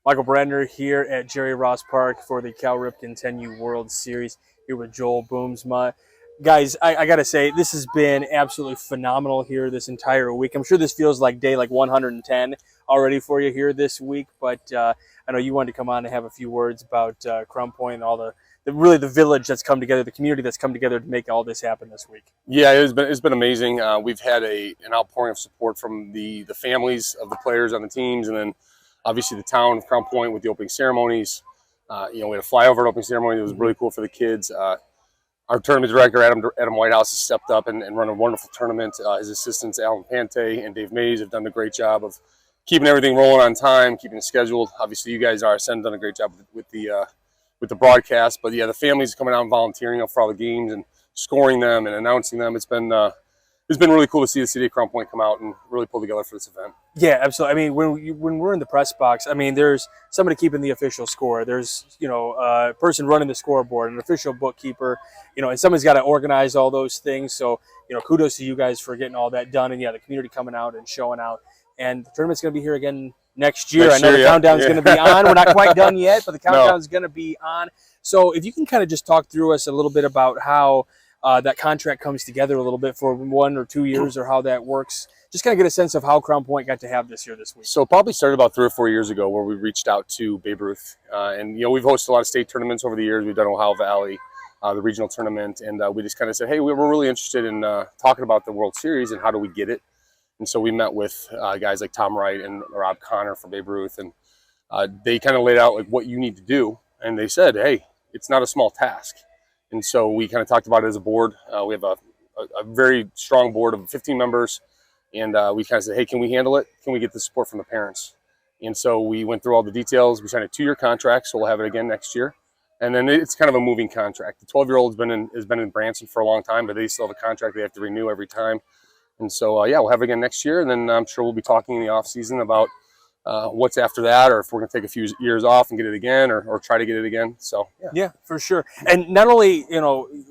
Michael Bradner here at Jerry Ross Park for the Cal Ripken 10U World Series here with Joel Boomsma. Guys, I got to say, this has been absolutely phenomenal here this entire week. I'm sure this feels like day 110 already for you here this week, but I know you wanted to come on and have a few words about Crown Point and all really the village that's come together, the community that's come together to make all this happen this week. Yeah, it's been amazing. We've had an outpouring of support from the families of the players on the teams, and then obviously the town of Crown Point with the opening ceremonies. We had a flyover at opening ceremony that was really cool for the kids. Our tournament director, Adam Whitehouse, has stepped up and run a wonderful tournament. His assistants, Alan Pante and Dave Mays, have done a great job of keeping everything rolling on time, keeping it scheduled. Obviously, you guys have done a great job with the broadcast. But yeah, the families coming out and volunteering up for all the games and scoring them and announcing them. It's been really cool to see the city of Crown Point come out and really pull together for this event. Yeah, absolutely. I mean, when we're in the press box, I mean, there's somebody keeping the official score. There's, a person running the scoreboard, an official bookkeeper, and somebody's got to organize all those things. So, kudos to you guys for getting all that done. And yeah, the community coming out and showing out. And the tournament's going to be here again next year. I know the countdown's going to be on. We're not quite done yet, but the countdown's going to be on. So if you can kind of just talk through us a little bit about how that contract comes together a little bit for 1 or 2 years, or how that works. Just kind of get a sense of how Crown Point got to have this here this week. So probably started about 3 or 4 years ago, where we reached out to Babe Ruth, and we've hosted a lot of state tournaments over the years. We've done Ohio Valley, the regional tournament, and we just kind of said, hey, we're really interested in talking about the World Series and how do we get it. And so we met with guys like Tom Wright and Rob Connor from Babe Ruth, and they kind of laid out like what you need to do, and they said, hey, it's not a small task. And so we kind of talked about it as a board. We have a very strong board of 15 members, and we kind of said, hey, can we handle it? Can we get the support from the parents? And so we went through all the details. We signed a 2-year contract, so we'll have it again next year. And then it's kind of a moving contract. The 12-year-old has been in Branson for a long time, but they still have a contract they have to renew every time. And so, we'll have it again next year, and then I'm sure we'll be talking in the off season about what's after that, or if we're going to take a few years off and get it again, or try to get it again. So yeah, for sure. And not only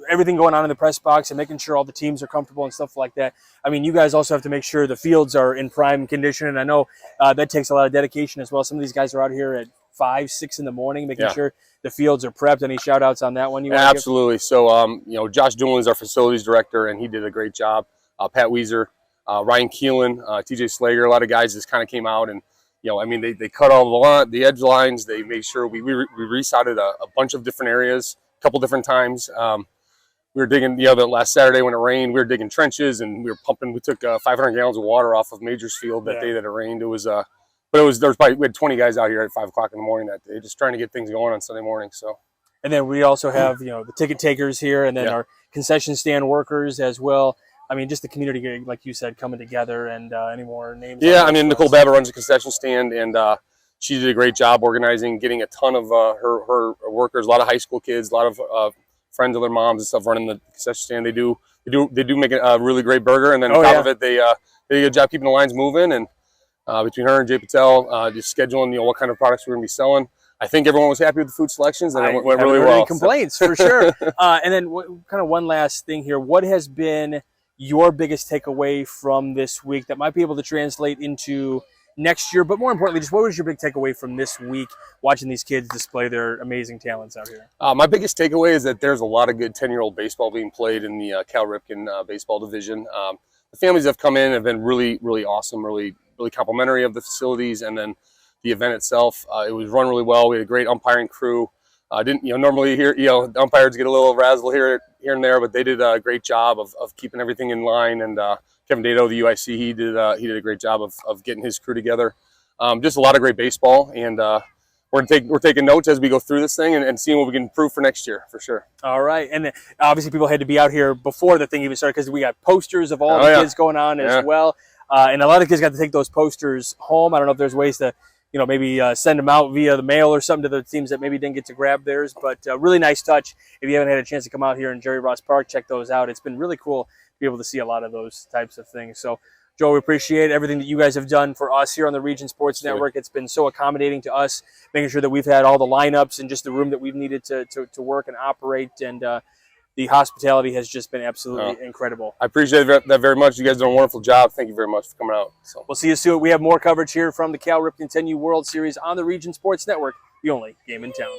everything going on in the press box and making sure all the teams are comfortable and stuff like that. I mean, you guys also have to make sure the fields are in prime condition, and I know that takes a lot of dedication as well. Some of these guys are out here at 5, 6 in the morning making sure the fields are prepped. Any shout outs on that one? Absolutely. So Josh Doolin is our facilities director, and he did a great job. Pat Weiser, Ryan Keelan, TJ Slager, a lot of guys just kind of came out and they cut all the edge lines. They made sure we resodded a bunch of different areas, a couple different times. We were digging, the last Saturday when it rained, we were digging trenches and we were pumping. We took 500 gallons of water off of Majors Field that day that it rained. It was, we had 20 guys out here at 5 o'clock in the morning that day, just trying to get things going on Sunday morning. So. And then we also have, the ticket takers here, and then our concession stand workers as well. I mean, just the community, like you said, coming together. And any more names? Yeah, I mean, Nicole Babbitt runs a concession stand, and she did a great job organizing, getting a ton of her workers, a lot of high school kids, a lot of friends of their moms and stuff running the concession stand. They do make a really great burger, and then on top of it, they do a good job keeping the lines moving. And between her and Jay Patel, just scheduling, what kind of products we're going to be selling. I think everyone was happy with the food selections, and it went really well. Any complaints, for sure. And then kind of one last thing here. What has been your biggest takeaway from this week that might be able to translate into next year? But more importantly, just what was your big takeaway from this week watching these kids display their amazing talents out here? My biggest takeaway is that there's a lot of good 10-year-old baseball being played in the Cal Ripken baseball division. The families that have come in have been really, really awesome, really, really complimentary of the facilities, and then the event itself. It was run really well. We had a great umpiring crew. Normally here, the umpires get a little razzle here and there, but they did a great job of keeping everything in line. And Kevin Dato, the UIC, he did a great job of getting his crew together. Just a lot of great baseball, and we're taking notes as we go through this thing and seeing what we can improve for next year, for sure. All right, and obviously people had to be out here before the thing even started, because we got posters of all the kids going on as well, and a lot of kids got to take those posters home. I don't know if there's ways to maybe send them out via the mail or something to the teams that maybe didn't get to grab theirs. But really nice touch. If you haven't had a chance to come out here in Jerry Ross Park, check those out. It's been really cool to be able to see a lot of those types of things. So, Joe, we appreciate everything that you guys have done for us here on the Region Sports Network. It's been so accommodating to us, making sure that we've had all the lineups and just the room that we've needed to work and operate. And the hospitality has just been absolutely incredible. I appreciate that very much. You guys done a wonderful job. Thank you very much for coming out. So We'll see you soon. We have more coverage here from the Cal Ripken 10U World Series on the Region Sports Network, the only game in town.